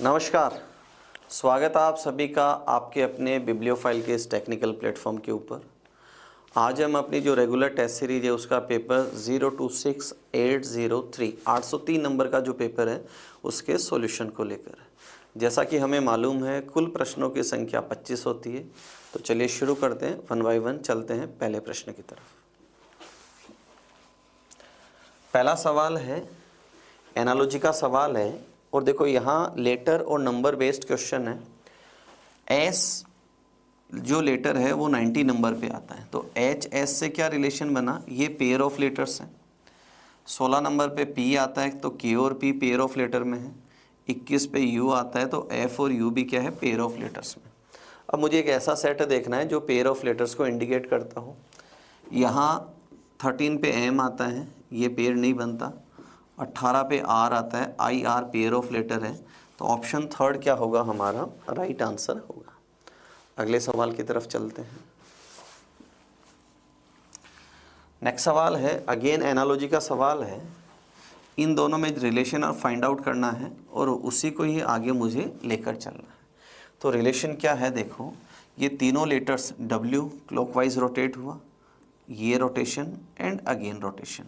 नमस्कार, स्वागत है आप सभी का आपके अपने बिब्लियोफाइल के इस टेक्निकल प्लेटफॉर्म के ऊपर। आज हम अपनी जो रेगुलर टेस्ट सीरीज है उसका पेपर 026803 803 नंबर का जो पेपर है उसके सॉल्यूशन को लेकर। जैसा कि हमें मालूम है कुल प्रश्नों की संख्या 25 होती है, तो चलिए शुरू करते हैं, वन बाय वन चलते हैं पहले प्रश्न की तरफ। पहला सवाल है, एनालॉजी का सवाल है और देखो यहाँ लेटर और नंबर बेस्ड क्वेश्चन है। एस जो लेटर है वो 90 नंबर पे आता है, तो एच एस से क्या रिलेशन बना, ये पेयर ऑफ लेटर्स हैं। 16 नंबर पे पी आता है तो के और पी पेयर ऑफ लेटर में है। 21 पे यू आता है तो एफ और यू भी क्या है, पेयर ऑफ लेटर्स में। अब मुझे एक ऐसा सेट देखना है जो पेयर ऑफ लेटर्स को इंडिकेट करता हो। यहाँ 13 पे एम आता है, ये पेयर नहीं बनता। 18 पे आर आता है, I R pair of letter है, तो ऑप्शन थर्ड क्या होगा हमारा, राइट आंसर होगा। अगले सवाल की तरफ चलते हैं। नेक्स्ट सवाल है, अगेन एनालॉजी का सवाल है। इन दोनों में रिलेशन और फाइंड आउट करना है और उसी को ही आगे मुझे लेकर चलना है। तो रिलेशन क्या है, देखो ये तीनों लेटर्स W क्लॉकवाइज रोटेट हुआ, ये रोटेशन एंड अगेन रोटेशन।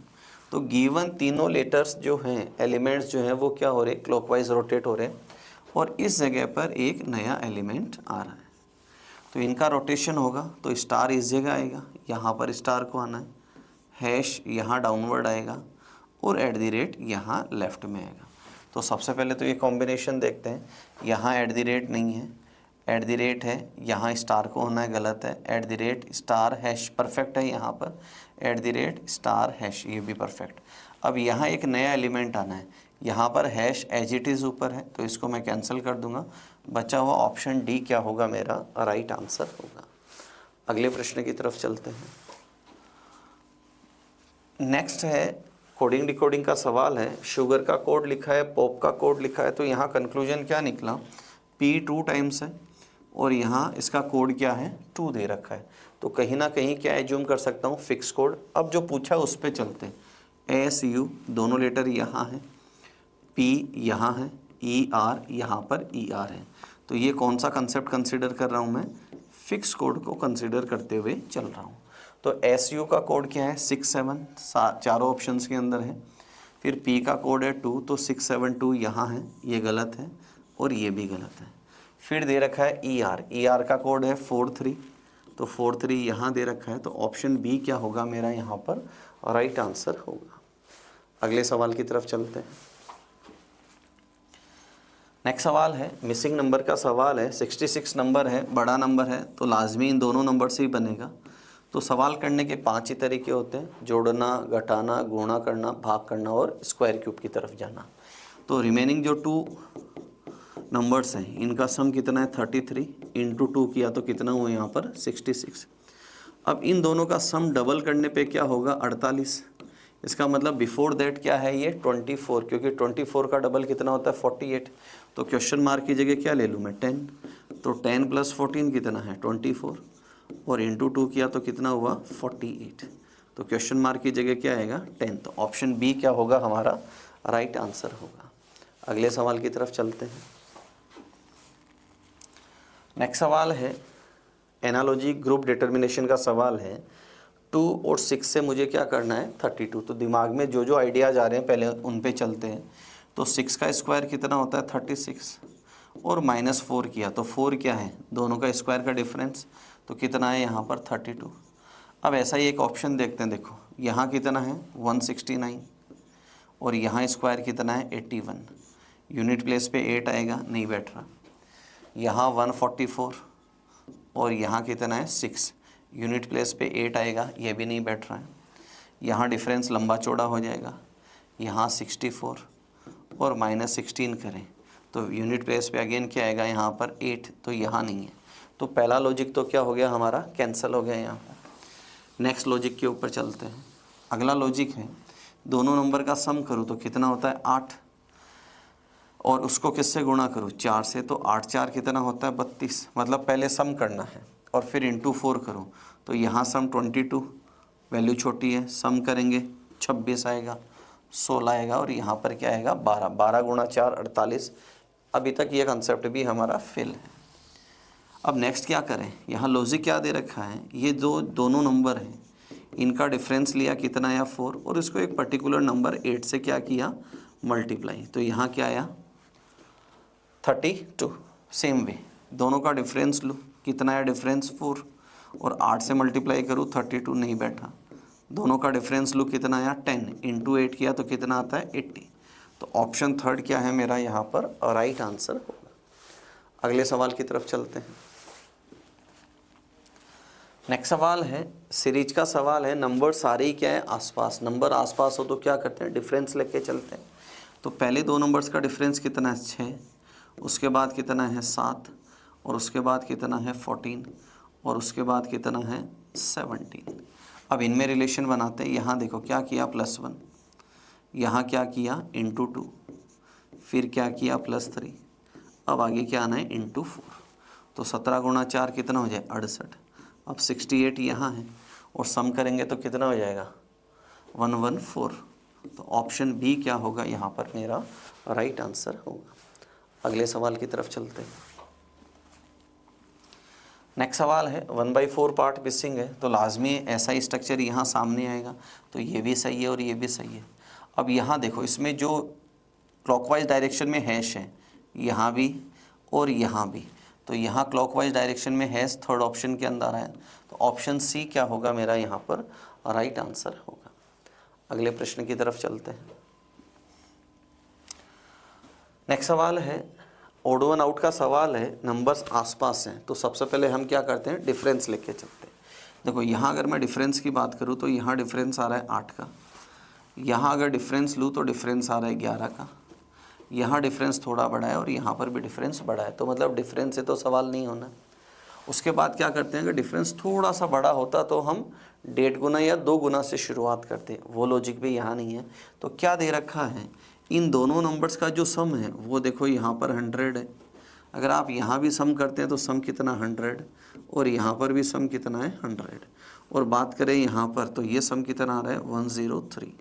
तो गिवन तीनों लेटर्स जो हैं, एलिमेंट्स जो हैं वो क्या हो रहे, क्लॉकवाइज रोटेट हो रहे हैं और इस जगह पर एक नया एलिमेंट आ रहा है। तो इनका रोटेशन होगा तो स्टार इस जगह आएगा, यहाँ पर स्टार को आना है, हैश यहाँ डाउनवर्ड आएगा और एट द रेट यहाँ लेफ्ट में आएगा। तो सबसे पहले तो ये कॉम्बिनेशन देखते हैं। यहाँ एट द रेट नहीं है, एट द रेट है, यहाँ स्टार को होना है, गलत है। At the rate star hash perfect है, यहाँ पर at the rate star hash, ये भी परफेक्ट। अब यहाँ एक नया एलिमेंट आना है, यहाँ पर हैश एज इट इज़ ऊपर है तो इसको मैं कैंसिल कर दूंगा। बचा हुआ ऑप्शन डी क्या होगा, मेरा राइट आंसर होगा। अगले प्रश्न की तरफ चलते हैं। नेक्स्ट है कोडिंग डिकोडिंग का सवाल है। शुगर का कोड लिखा है, पॉप का कोड लिखा है, तो यहाँ कंक्लूजन क्या निकला, P 2 टाइम्स है और यहाँ इसका कोड क्या है, 2 दे रखा है। तो कहीं ना कहीं क्या एज्यूम कर सकता हूँ, फिक्स कोड। अब जो पूछा उस पर चलते हैं। ASU दोनों लेटर यहाँ है, P यहाँ है, ER यहाँ पर ER है। तो ये कौन सा कंसेप्ट कंसिडर कर रहा हूँ मैं, फिक्स कोड को कंसिडर करते हुए चल रहा हूँ। तो SU का कोड क्या है, 6-7, चारों ऑप्शंस के अंदर है। फिर P का कोड है 2, तो 6-7-2 यहाँ है, ये गलत है और ये भी गलत है। फिर दे रखा है ER का कोड है 4-3, तो 4-3 यहाँ दे रखा है, तो ऑप्शन बी क्या होगा मेरा यहाँ पर राइट आंसर होगा। अगले सवाल की तरफ चलते हैं। नेक्स्ट सवाल है, मिसिंग नंबर का सवाल है। 66 नंबर है, बड़ा नंबर है, तो लाजमी इन दोनों नंबर से ही बनेगा। तो सवाल करने के 5 ही तरीके होते हैं, जोड़ना, घटाना, गुणा करना, भाग करना और स्क्वायर क्यूब की तरफ जाना। तो रिमेनिंग जो 2 नंबर्स हैं इनका सम कितना है, 33 इंटू 2 किया तो कितना हुआ यहाँ पर 66। अब इन दोनों का सम डबल करने पे क्या होगा, 48। इसका मतलब बिफोर दैट क्या है, ये 24, क्योंकि 24 का डबल कितना होता है 48। तो क्वेश्चन मार्क की जगह क्या ले लूँ मैं, 10। तो 10 + 14 कितना है 24 और इंटू 2 किया तो कितना हुआ 48। तो क्वेश्चन मार्क की जगह क्या आएगा 10। तो ऑप्शन बी क्या होगा हमारा राइट आंसर होगा। अगले सवाल की तरफ चलते हैं। नेक्स्ट सवाल है, एनालॉजी ग्रुप डिटर्मिनेशन का सवाल है। 2 और 6 से मुझे क्या करना है 32। तो दिमाग में जो जो आइडियाज़ आ रहे हैं पहले उन पे चलते हैं। तो 6 का स्क्वायर कितना होता है 36 और -4 किया तो 4 क्या है, दोनों का स्क्वायर का डिफरेंस, तो कितना है यहाँ पर 32। अब ऐसा ही एक ऑप्शन देखते हैं, देखो यहाँ कितना है 169 और यहाँ स्क्वायर कितना है 81। यूनिट प्लेस पे 8 आएगा, नहीं बैठ रहा। यहाँ 144 और यहाँ कितना है 6, यूनिट प्लेस पे 8 आएगा, ये भी नहीं बैठ रहा है। यहाँ डिफरेंस लंबा चौड़ा हो जाएगा। यहाँ 64 और -16 करें तो यूनिट प्लेस पे अगेन क्या आएगा यहाँ पर 8, तो यहाँ नहीं है। तो पहला लॉजिक तो क्या हो गया हमारा, कैंसिल हो गया यहाँ पर। नेक्स्ट लॉजिक के ऊपर चलते हैं। अगला लॉजिक है, दोनों नंबर का सम करूँ तो कितना होता है 8 और उसको किससे गुणा करूँ 4 से, तो 8 4 कितना होता है 32। मतलब पहले सम करना है और फिर इंटू 4 करूँ तो यहाँ सम 22, वैल्यू छोटी है, सम करेंगे 26 आएगा, 16 आएगा और यहाँ पर क्या आएगा 12। 12 × 4 48, अभी तक ये कंसेप्ट भी हमारा फेल है। अब नेक्स्ट क्या करें, यहाँ लॉजिक क्या दे रखा है, ये दोनों नंबर हैं, इनका डिफरेंस लिया कितना आया 4, और इसको एक पर्टिकुलर नंबर 8 से क्या किया मल्टीप्लाई, तो यहाँ क्या आया 32। सेम वे दोनों का डिफरेंस लूँ, कितना आया डिफरेंस 4, और 8 से मल्टीप्लाई करूँ 32 नहीं बैठा, दोनों का डिफरेंस लूँ कितना आया 10 इंटू 8 किया तो कितना आता है 80। तो ऑप्शन थर्ड क्या है मेरा यहाँ पर राइट आंसर होगा। अगले सवाल की तरफ चलते हैं। नेक्स्ट सवाल है सीरीज का सवाल है, नंबर सारे ही क्या है आसपास, नंबर आसपास हो तो क्या करते हैं डिफरेंस लेके चलते हैं। तो पहले दो नंबर्स का डिफरेंस कितना है 6, उसके बाद कितना है 7, और उसके बाद कितना है 14, और उसके बाद कितना है 17। अब इनमें रिलेशन बनाते हैं, यहाँ देखो क्या किया +1, यहाँ क्या किया इंटू 2, फिर क्या किया +3, अब आगे क्या आना है इंटू 4। तो 17 गुणा 4 कितना हो जाए 68। अब 68 यहाँ है और सम करेंगे तो कितना हो जाएगा 114। तो ऑप्शन बी क्या होगा यहाँ पर मेरा राइट आंसर होगा। अगले सवाल की तरफ चलते हैं। नेक्स्ट सवाल है 1/4 पार्ट मिसिंग है, तो लाजमी ऐसा ही स्ट्रक्चर यहाँ सामने आएगा, तो ये भी सही है और ये भी सही है। अब यहाँ देखो इसमें जो क्लॉकवाइज डायरेक्शन में हैश है, यहाँ भी और यहाँ भी, तो यहाँ क्लॉकवाइज डायरेक्शन में हैश थर्ड ऑप्शन के अंदर है, तो ऑप्शन सी क्या होगा मेरा यहाँ पर राइट आंसर होगा। अगले प्रश्न की तरफ चलते हैं। नेक्स्ट सवाल है ओड वन आउट का सवाल है, नंबर्स आसपास हैं, तो सबसे पहले हम क्या करते हैं डिफरेंस लेके चलते हैं। देखो यहाँ अगर मैं डिफरेंस की बात करूँ तो यहाँ डिफरेंस आ रहा है 8 का, यहाँ अगर डिफरेंस लूँ तो डिफरेंस आ रहा है 11 का, यहाँ डिफरेंस थोड़ा बड़ा है और यहाँ पर भी डिफरेंस बड़ा है, तो मतलब डिफरेंस से तो सवाल नहीं होना। उसके बाद क्या करते हैं, अगर डिफरेंस थोड़ा सा बड़ा होता तो हम 1.5 गुना या 2 गुना से शुरुआत करते, वो लॉजिक भी यहाँ नहीं है। तो क्या दे रखा है, इन दोनों नंबर्स का जो सम है वो देखो यहाँ पर 100 है, अगर आप यहाँ भी सम करते हैं तो सम कितना 100, और यहाँ पर भी सम कितना है 100, और बात करें यहाँ पर तो ये सम कितना आ रहा है 103।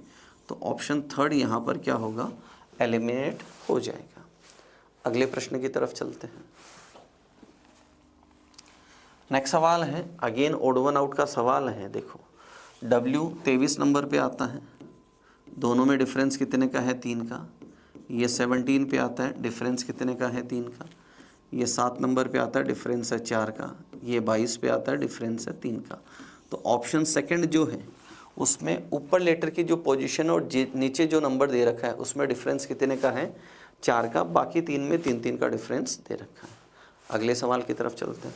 तो ऑप्शन थर्ड यहाँ पर क्या होगा एलिमिनेट हो जाएगा। अगले प्रश्न की तरफ चलते हैं। नेक्स्ट सवाल है अगेन ओड वन आउट का सवाल है। देखो W 23 नंबर पे आता है, दोनों में डिफरेंस कितने का है 3 का, ये 17 पे आता है डिफरेंस कितने का है 3 का, ये 7 नंबर पे आता है डिफरेंस है 4 का, ये 22 पे आता है डिफरेंस है 3 का। तो ऑप्शन सेकंड जो है उसमें ऊपर लेटर की जो पोजीशन और नीचे जो नंबर दे रखा है उसमें डिफरेंस कितने का है 4 का, बाकी 3 में 3 का डिफरेंस दे रखा है। अगले सवाल की तरफ चलते हैं।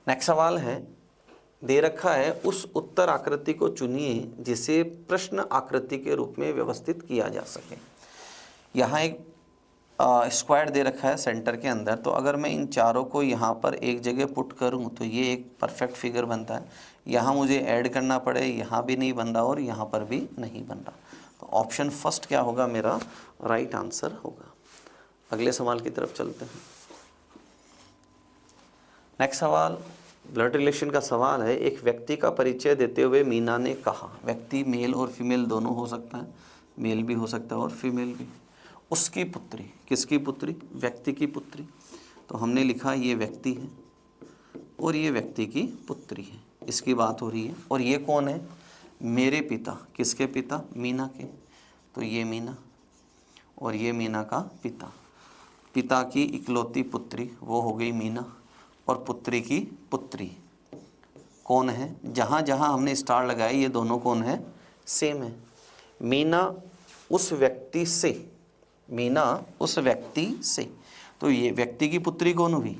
नेक्स्ट सवाल है दे रखा है उस उत्तर आकृति को चुनिए जिसे प्रश्न आकृति के रूप में व्यवस्थित किया जा सके। यहाँ एक स्क्वायर दे रखा है सेंटर के अंदर, तो अगर मैं इन चारों को यहाँ पर एक जगह पुट करूँ तो ये एक परफेक्ट फिगर बनता है। यहाँ मुझे ऐड करना पड़े, यहाँ भी नहीं बन रहा और यहाँ पर भी नहीं बन रहा, तो ऑप्शन फर्स्ट क्या होगा मेरा राइट आंसर होगा। अगले सवाल की तरफ चलते हैं। नेक्स्ट सवाल ब्लड रिलेशन का सवाल है। एक व्यक्ति का परिचय देते हुए मीना ने कहा, व्यक्ति मेल और फीमेल दोनों हो सकता है, मेल भी हो सकता है और फीमेल भी, उसकी पुत्री, किसकी पुत्री व्यक्ति की पुत्री, तो हमने लिखा ये व्यक्ति है और ये व्यक्ति की पुत्री है, इसकी बात हो रही है। और ये कौन है मेरे पिता, किसके पिता मीना के, तो ये मीना और ये मीना का पिता, पिता की इकलौती पुत्री वो हो गई मीना, और पुत्री की पुत्री कौन है, जहाँ जहाँ हमने स्टार लगाए ये दोनों कौन है सेम है। मीना उस व्यक्ति से, मीना उस व्यक्ति से, तो ये व्यक्ति की पुत्री कौन हुई,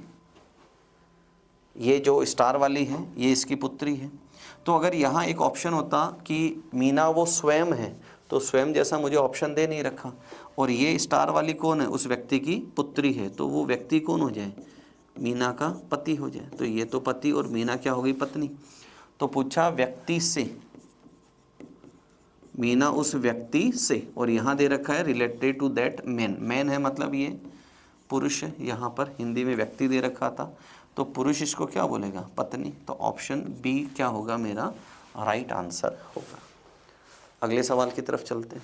ये जो स्टार वाली है ये इसकी पुत्री है। तो अगर यहाँ एक ऑप्शन होता कि मीना वो स्वयं है, तो स्वयं जैसा मुझे ऑप्शन दे नहीं रखा, और ये स्टार वाली कौन है उस व्यक्ति की पुत्री है, तो वो व्यक्ति कौन हो जाए मीना का पति हो जाए, तो ये तो पति और मीना क्या हो गई पत्नी। तो पूछा व्यक्ति से, मीना उस व्यक्ति से, और यहाँ दे रखा है related to that man, man है मतलब ये पुरुष है, यहाँ पर हिंदी में व्यक्ति दे रखा था, तो पुरुष इसको क्या बोलेगा पत्नी, तो ऑप्शन बी क्या होगा मेरा राइट आंसर होगा। अगले सवाल की तरफ चलते हैं।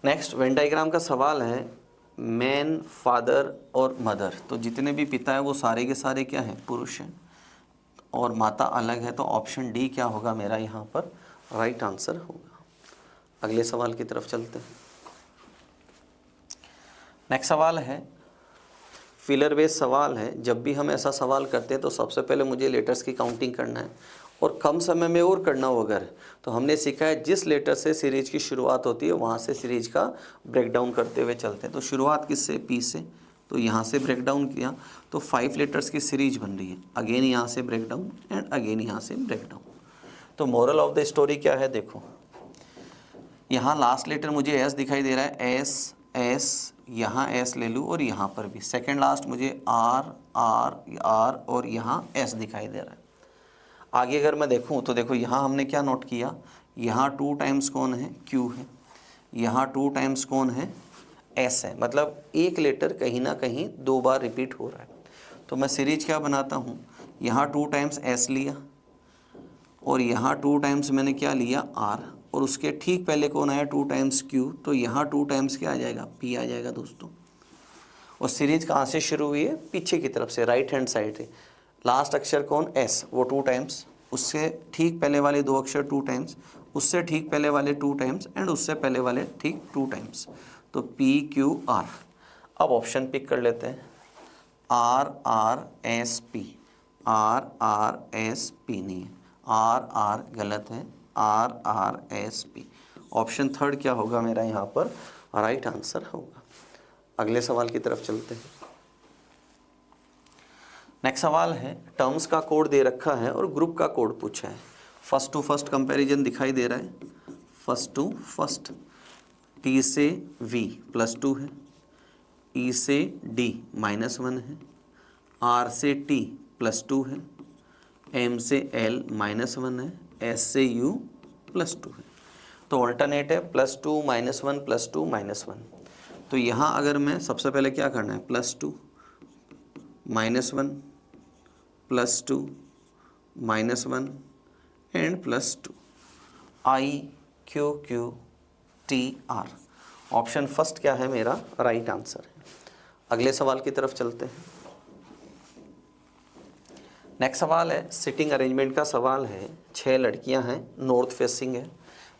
नेक्स्ट वेन डायग्राम का सवाल है मैन, फादर और मदर, तो जितने भी पिता है वो सारे के सारे क्या हैं, पुरुष हैं, और माता अलग है, तो ऑप्शन डी क्या होगा मेरा यहाँ पर राइट आंसर होगा। अगले सवाल की तरफ चलते हैं। नेक्स्ट सवाल है फिलर बेस्ड सवाल है। जब भी हम ऐसा सवाल करते हैं तो सबसे पहले मुझे लेटर्स की काउंटिंग करना है और कम समय में और करना हो अगर, तो हमने सीखा है जिस लेटर से सीरीज की शुरुआत होती है वहाँ से सीरीज का ब्रेक डाउन करते हुए चलते हैं। तो शुरुआत किससे, पी से, तो यहाँ से ब्रेक डाउन किया तो 5 लेटर्स की सीरीज बन रही है। अगेन यहाँ से ब्रेक डाउन एंड अगेन यहाँ से ब्रेक डाउन। तो मोरल ऑफ द स्टोरी क्या है, देखो यहाँ लास्ट लेटर मुझे एस दिखाई दे रहा है, एस एस, यहाँ एस ले लूँ और यहाँ पर भी सेकंड लास्ट मुझे आर आर आर और यहाँ एस दिखाई दे रहा है। आगे अगर मैं देखूँ तो देखो यहाँ हमने क्या नोट किया, यहाँ 2 टाइम्स कौन है, क्यू है, यहाँ 2 टाइम्स कौन है, एस है, मतलब एक लेटर कहीं ना कहीं 2 बार रिपीट हो रहा है। तो मैं सीरीज क्या बनाता हूँ, यहाँ 2 टाइम्स एस लिया और यहाँ 2 टाइम्स मैंने क्या लिया, आर, और उसके ठीक पहले कौन आया, 2 टाइम्स क्यू, तो यहाँ 2 टाइम्स क्या आ जाएगा, पी आ जाएगा दोस्तों। और सीरीज कहाँ से शुरू हुई है, पीछे की तरफ से, राइट हैंड साइड से। लास्ट अक्षर कौन, एस, वो 2 टाइम्स, उससे ठीक पहले वाले 2 अक्षर 2 टाइम्स, उससे ठीक पहले वाले 2 टाइम्स एंड उससे पहले वाले ठीक 2 टाइम्स, तो पी क्यू आर। अब ऑप्शन पिक कर लेते हैं, R R S P, R R S P नहीं है, आर आर गलत है, R R S P. Option third क्या होगा मेरा यहाँ पर राइट आंसर होगा। अगले सवाल की तरफ चलते हैं। नेक्स्ट सवाल है टर्म्स का कोड दे रखा है और ग्रुप का कोड पूछा है। फर्स्ट टू फर्स्ट कंपैरिजन दिखाई दे रहा है, फर्स्ट टू फर्स्ट, टी से वी +2 है, ई से डी -1 है, आर से टी +2 है, एम से एल -1 है, एस से यू +2 है। तो ऑल्टरनेट है +2 -1 +2 -1। तो यहाँ अगर मैं सबसे पहले क्या करना है, +2 -1 +2 -1 and +2, I Q Q T R. Option first क्या है मेरा राइट आंसर है। अगले सवाल की तरफ चलते हैं। नेक्स्ट सवाल है सिटिंग अरेंजमेंट का सवाल है। 6 लड़कियां हैं, नॉर्थ फेसिंग है।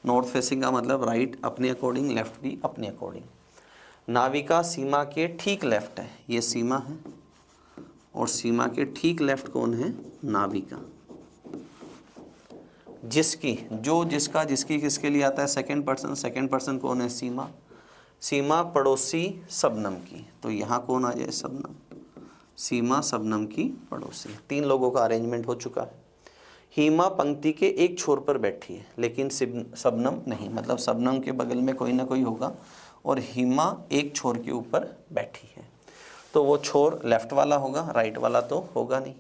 नॉर्थ फेसिंग का मतलब राइट अपने अकॉर्डिंग, लेफ्ट भी अपने अकॉर्डिंग। नाविका सीमा के ठीक लेफ्ट है, ये सीमा है, और सीमा के ठीक लेफ्ट कौन है, नाविका। जिसकी, जो, जिसका, जिसकी किसके लिए आता है, सेकंड पर्सन। सेकंड पर्सन कौन है, सीमा। सीमा पड़ोसी शबनम की, तो यहाँ कौन आ जाए, शबनम। सीमा शबनम की पड़ोसी। 3 लोगों का अरेंजमेंट हो चुका है। हीमा पंक्ति के एक छोर पर बैठी है लेकिन शबनम नहीं, मतलब शबनम के बगल में कोई ना कोई होगा और हीमा एक छोर के ऊपर बैठी है, तो वो छोर लेफ्ट वाला होगा, राइट वाला तो होगा नहीं।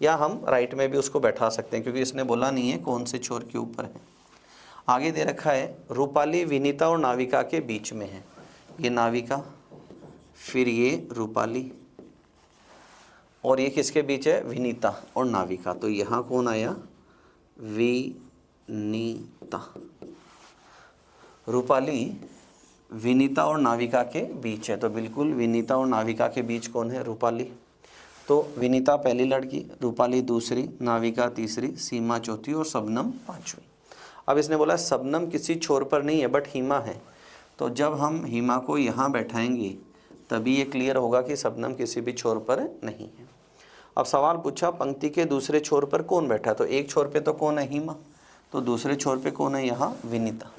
या हम राइट में भी उसको बैठा सकते हैं क्योंकि इसने बोला नहीं है कौन से छोर के ऊपर है। आगे दे रखा है रूपाली विनीता और नाविका के बीच में है, ये नाविका, फिर ये रूपाली, और ये किसके बीच है, विनीता और नाविका। तो यहाँ कौन आया, विनीता। रूपाली विनीता और नाविका के बीच है, तो बिल्कुल विनीता और नाविका के बीच कौन है, रूपाली। तो विनीता पहली लड़की, रूपाली दूसरी, नाविका तीसरी, सीमा चौथी और शबनम 5वीं। अब इसने बोला शबनम किसी छोर पर नहीं है बट हीमा है, तो जब हम हीमा को यहाँ बैठाएंगे तभी ये क्लियर होगा कि शबनम किसी भी छोर पर नहीं है। अब सवाल पूछा पंक्ति के दूसरे छोर पर कौन बैठा, तो एक छोर पे तो कौन है, हीमा, तो दूसरे छोर पे कौन है, यहाँ विनीता।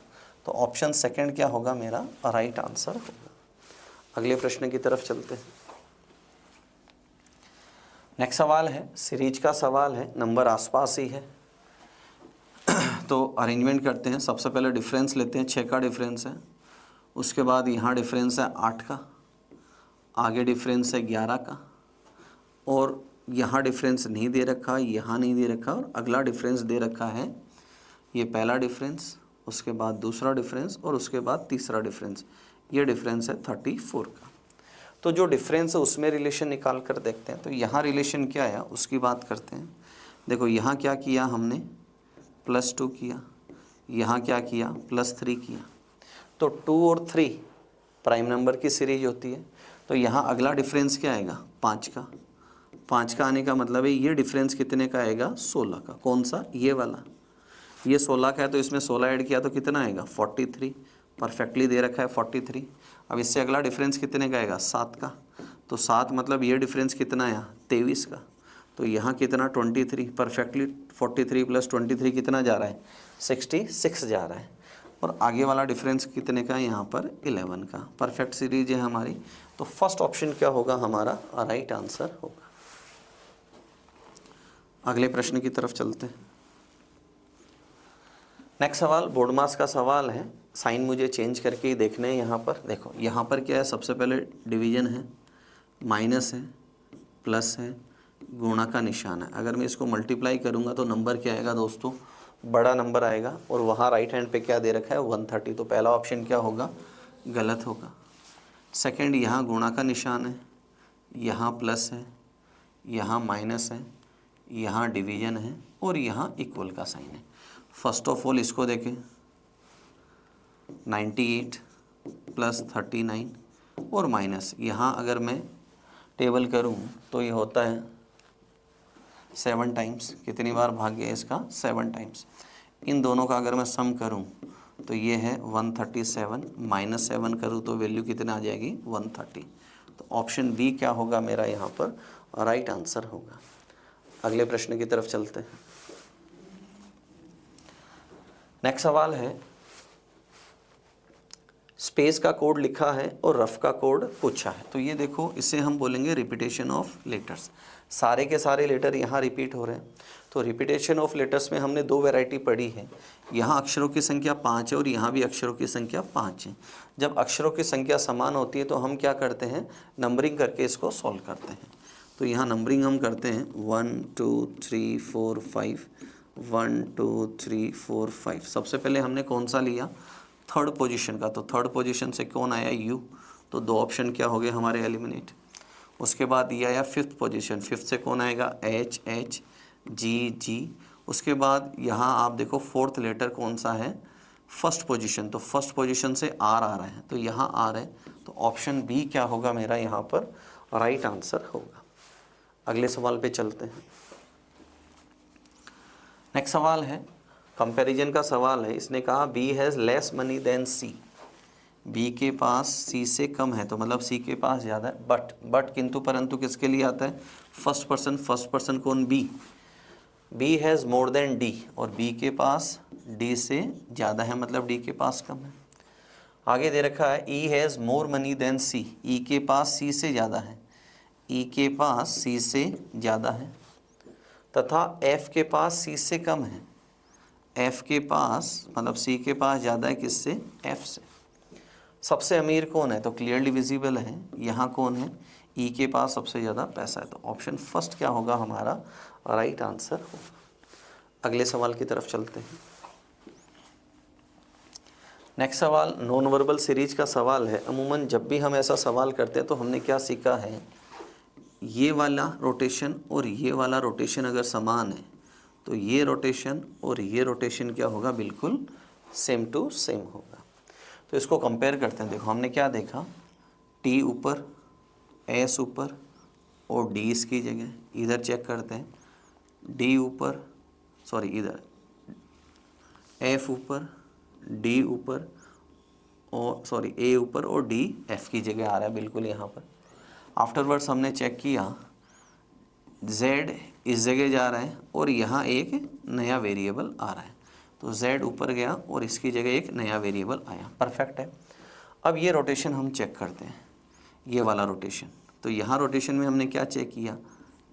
तो ऑप्शन सेकंड क्या होगा मेरा राइट आंसर होगा। अगले प्रश्न की तरफ चलते हैं। नेक्स्ट सवाल है सीरीज का सवाल है, नंबर आसपास ही है। तो अरेंजमेंट करते हैं। सबसे पहले डिफरेंस लेते हैं, 6 का डिफरेंस है, उसके बाद यहाँ डिफरेंस है 8 का, आगे डिफरेंस है 11 का, और यहाँ डिफरेंस नहीं दे रखा, यहाँ नहीं दे रखा, और अगला डिफरेंस दे रखा है, ये पहला डिफरेंस, उसके बाद दूसरा डिफरेंस और उसके बाद तीसरा डिफरेंस। ये डिफरेंस है 34 का। तो जो डिफरेंस है उसमें रिलेशन निकाल कर देखते हैं। तो यहाँ रिलेशन क्या आया उसकी बात करते हैं। देखो यहाँ क्या किया हमने, +2 किया, यहाँ क्या किया, +3 किया। तो 2 और 3 प्राइम नंबर की सीरीज होती है। तो यहाँ अगला डिफरेंस क्या आएगा, 5 का। 5 का आने का मतलब है ये डिफरेंस कितने का आएगा, 16 का। कौन सा, ये वाला। ये 16 का है तो इसमें 16 ऐड किया तो कितना आएगा, 43। परफेक्टली दे रखा है 43। अब इससे अगला डिफरेंस कितने का आएगा, 7 का। तो 7 मतलब ये डिफरेंस कितना आया, 23 का। तो यहाँ कितना, 23। परफेक्टली 43 प्लस 23 कितना जा रहा है, 66 जा रहा है। और आगे वाला डिफरेंस कितने का है, यहाँ पर 11 का। परफेक्ट सीरीज है हमारी। तो फर्स्ट ऑप्शन क्या होगा हमारा, राइट आंसर होगा। अगले प्रश्न की तरफ चलते हैं। नेक्स्ट सवाल बोर्ड मास का सवाल है। साइन मुझे चेंज करके ही देखने हैं। यहाँ पर देखो, यहाँ पर क्या है, सबसे पहले डिवीजन है, माइनस है, प्लस है, गुणा का निशान है। अगर मैं इसको मल्टीप्लाई करूँगा तो नंबर क्या आएगा दोस्तों, बड़ा नंबर आएगा। और वहाँ राइट हैंड पे क्या दे रखा है, 130। तो पहला ऑप्शन क्या होगा, गलत होगा। सेकंड, यहाँ गुणा का निशान है, यहाँ प्लस है, यहाँ माइनस है, यहाँ डिवीजन है और यहाँ इक्वल का साइन है। फर्स्ट ऑफ ऑल इसको देखें, 98 प्लस 39 और माइनस, यहाँ अगर मैं टेबल करूँ तो ये होता है 7 टाइम्स। कितनी बार भाग गया इसका, 7 टाइम्स। इन दोनों का अगर मैं सम करूँ तो ये है 137, माइनस 7 करूँ तो वैल्यू कितना आ जाएगी, 130। तो ऑप्शन बी क्या होगा मेरा यहाँ पर राइट आंसर होगा। अगले प्रश्न की तरफ चलते हैं। नेक्स्ट सवाल है, स्पेस का कोड लिखा है और रफ का कोड पूछा है। तो ये देखो, इसे हम बोलेंगे रिपीटेशन ऑफ लेटर्स। सारे के सारे लेटर यहाँ रिपीट हो रहे हैं। तो रिपीटेशन ऑफ लेटर्स में हमने 2 वैरायटी पढ़ी है। यहाँ अक्षरों की संख्या 5 है और यहाँ भी अक्षरों की संख्या 5 है। जब अक्षरों की संख्या समान होती है तो हम क्या करते हैं, नंबरिंग करके इसको सॉल्व करते हैं। तो यहाँ नंबरिंग हम करते हैं 1 2 3 4 5, 1 2 3 4 5। सबसे पहले हमने कौन सा लिया, थर्ड पोजीशन का। तो थर्ड पोजीशन से कौन आया, यू। तो 2 ऑप्शन क्या हो गए हमारे, एलिमिनेट। उसके बाद ये आया फिफ्थ पोजीशन, फिफ्थ से कौन आएगा, एच एच, जी जी। उसके बाद यहाँ आप देखो फोर्थ लेटर कौन सा है, फर्स्ट पोजीशन। तो फर्स्ट पोजीशन से आर आ रहा है, तो यहाँ आर है। तो ऑप्शन बी क्या होगा मेरा यहाँ पर राइट आंसर होगा। अगले सवाल पे चलते हैं। नेक्स्ट सवाल है, कंपैरिजन का सवाल है। इसने कहा B has less money than C. B के पास सी से कम है, तो मतलब सी के पास ज़्यादा है। बट किंतु परंतु किसके लिए आता है, फर्स्ट पर्सन कौन, B. B has more than D, और बी के पास डी से ज़्यादा है, मतलब डी के पास कम है। आगे दे रखा है ई हैज़ मोर मनी देन सी। ई के पास सी से ज़्यादा है, ई के पास सी से ज़्यादा है। तथा एफ के पास सी से कम है। एफ के पास मतलब सी के पास ज़्यादा है, किससे, एफ से। सबसे अमीर कौन है, तो क्लियरली विजिबल है। यहाँ कौन है, ई के पास सबसे ज़्यादा पैसा है। तो ऑप्शन फर्स्ट क्या होगा हमारा राइट आंसर होगा। अगले सवाल की तरफ चलते हैं। नेक्स्ट सवाल नॉन वर्बल सीरीज का सवाल है। अमूमन जब भी हम ऐसा सवाल करते हैं तो हमने क्या सीखा है, ये वाला रोटेशन और ये वाला रोटेशन अगर समान है तो ये रोटेशन और ये रोटेशन क्या होगा, बिल्कुल सेम टू सेम होगा। तो इसको कंपेयर करते हैं। देखो हमने क्या देखा, टी ऊपर, एस ऊपर और डी इसकी जगह। इधर चेक करते हैं, डी ऊपर, सॉरी इधर एफ ऊपर, डी ऊपर और सॉरी ए ऊपर और डी एफ की जगह आ रहा है बिल्कुल यहाँ पर। आफ्टरवर्ड्स हमने चेक किया, z इस जगह जा रहा है और यहाँ एक नया वेरिएबल आ रहा है। तो z ऊपर गया और इसकी जगह एक नया वेरिएबल आया, परफेक्ट है। अब ये रोटेशन हम चेक करते हैं, ये वाला रोटेशन। तो यहाँ रोटेशन में हमने क्या चेक किया,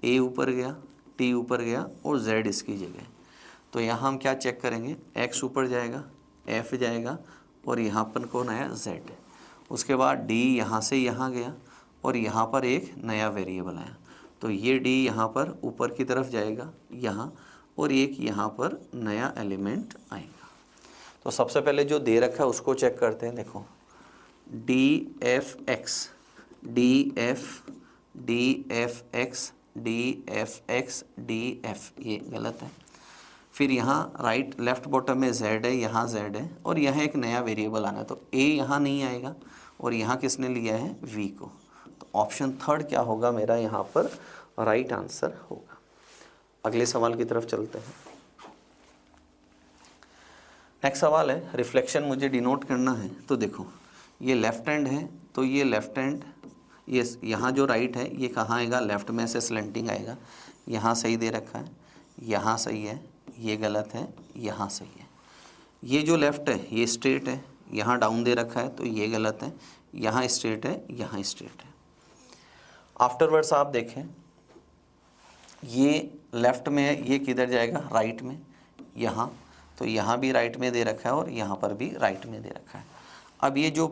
a ऊपर गया, t ऊपर गया और z इसकी जगह। तो यहाँ हम क्या चेक करेंगे, x ऊपर जाएगा, f जाएगा और यहाँ पर कौन आया, z। उसके बाद d यहाँ से यहाँ गया और यहाँ पर एक नया वेरिएबल आया। तो ये d यहाँ पर ऊपर की तरफ जाएगा यहाँ, और एक यहाँ पर नया एलिमेंट आएगा। तो सबसे पहले जो दे रखा है उसको चेक करते हैं। देखो D F x, D F, D F x, D F x, D F, ये गलत है। फिर यहाँ राइट लेफ्ट बॉटम में z है, यहाँ z है और यहाँ एक नया वेरिएबल आना है, तो a यहाँ नहीं आएगा और यहाँ किसने लिया है v को। तो ऑप्शन थर्ड क्या होगा मेरा यहाँ पर राइट आंसर होगा। अगले सवाल की तरफ चलते हैं। नेक्स्ट सवाल है रिफ्लेक्शन मुझे डिनोट करना है। तो देखो ये लेफ्ट हैंड है, तो ये लेफ्ट हैंड, ये यहाँ जो राइट है ये कहाँ आएगा, लेफ्ट में से स्लेंटिंग आएगा। यहाँ सही दे रखा है, यहाँ सही है, ये गलत है, यहाँ सही है। ये जो लेफ्ट है ये स्ट्रेट है, यहाँ डाउन दे रखा है तो ये गलत है, यहाँ स्ट्रेट है, यहाँ स्ट्रेट है। आफ्टरवर्ड्स आप देखें ये लेफ्ट में है, ये किधर जाएगा, राइट में, यहाँ, तो यहाँ भी राइट में दे रखा है और यहाँ पर भी राइट में दे रखा है। अब ये जो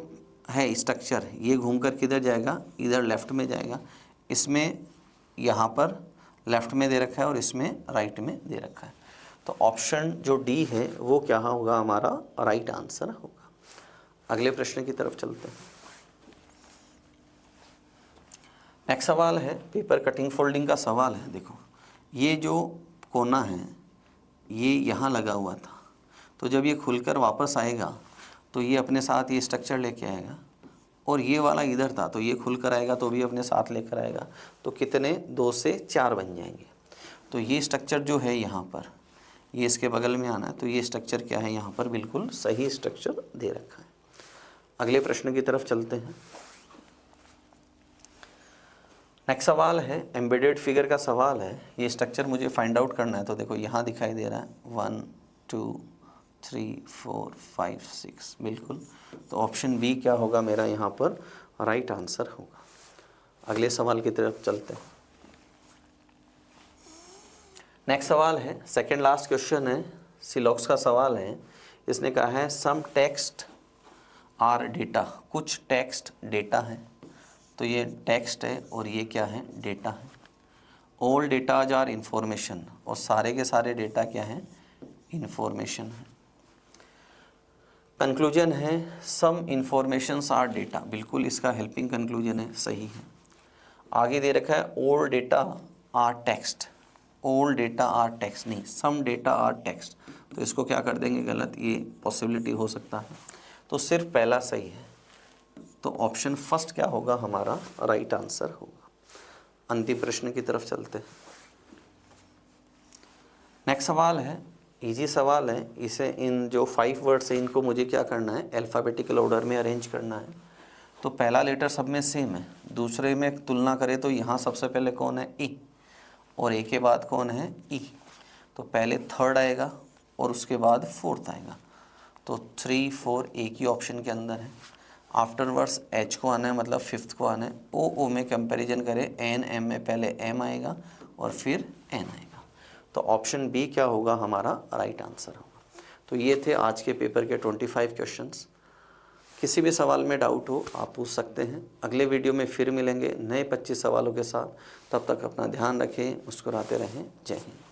है स्ट्रक्चर ये घूमकर किधर जाएगा, इधर लेफ्ट में जाएगा। इसमें यहाँ पर लेफ्ट में दे रखा है और इसमें राइट में दे रखा है। तो ऑप्शन जो डी है वो क्या होगा हमारा राइट आंसर होगा। अगले प्रश्न की तरफ चलते हैं। नेक्स्ट सवाल है पेपर कटिंग फोल्डिंग का सवाल है। देखो ये जो कोना है ये यहाँ लगा हुआ था, तो जब ये खुलकर वापस आएगा तो ये अपने साथ ये स्ट्रक्चर लेके आएगा, और ये वाला इधर था तो ये खुलकर आएगा तो भी अपने साथ लेकर आएगा। तो कितने, 2 से 4 बन जाएंगे। तो ये स्ट्रक्चर जो है यहाँ पर ये इसके बगल में आना है, तो ये स्ट्रक्चर क्या है यहाँ पर बिल्कुल सही स्ट्रक्चर दे रखा है। अगले प्रश्न की तरफ चलते हैं। नेक्स्ट सवाल है एम्बेडेड फिगर का सवाल है। ये स्ट्रक्चर मुझे फाइंड आउट करना है। तो देखो यहाँ दिखाई दे रहा है 1 2 3 4 5 6 बिल्कुल। तो ऑप्शन बी क्या होगा मेरा यहाँ पर राइट आंसर होगा। अगले सवाल की तरफ चलते हैं। नेक्स्ट सवाल है सेकंड लास्ट क्वेश्चन है, सिलॉक्स का सवाल है। इसने कहा है सम टेक्स्ट आर डेटा, कुछ टेक्स्ट डेटा है। तो ये टेक्स्ट है और ये क्या है, डेटा है। ऑल डेटाज आर इंफॉर्मेशन, और सारे के सारे डेटा क्या है, इंफॉर्मेशन है। कंक्लूजन है सम इंफॉर्मेशंस आर डेटा, बिल्कुल इसका हेल्पिंग कंक्लूजन है, सही है। आगे दे रखा है all data are text, all data are text नहीं, सम डेटा आर टेक्स्ट। तो इसको क्या कर देंगे गलत, ये पॉसिबिलिटी हो सकता है। तो सिर्फ पहला सही है। तो ऑप्शन फर्स्ट क्या होगा हमारा राइट आंसर होगा। अंतिम प्रश्न की तरफ चलते हैं। नेक्स्ट सवाल है इजी सवाल है। इसे इन जो 5 वर्ड्स हैं इनको मुझे क्या करना है, अल्फ़ाबेटिकल ऑर्डर में अरेंज करना है। तो पहला लेटर सब में सेम है, दूसरे में तुलना करें तो यहाँ सबसे पहले कौन है, ई, और ए के बाद कौन है, ई। तो पहले थर्ड आएगा और उसके बाद फोर्थ आएगा। तो 3 4 एक ही ऑप्शन के अंदर है। आफ्टरवर्ड्स एच को आना है, मतलब फिफ्थ को आना है। ओ में कंपैरिजन करें, एन एम में पहले एम आएगा और फिर एन आएगा। तो ऑप्शन बी क्या होगा हमारा राइट आंसर होगा। तो ये थे आज के पेपर के 25 क्वेश्चंस। किसी भी सवाल में डाउट हो आप पूछ सकते हैं। अगले वीडियो में फिर मिलेंगे नए 25 सवालों के साथ। तब तक अपना ध्यान रखें, मुस्कुराते रहें। जय हिंद।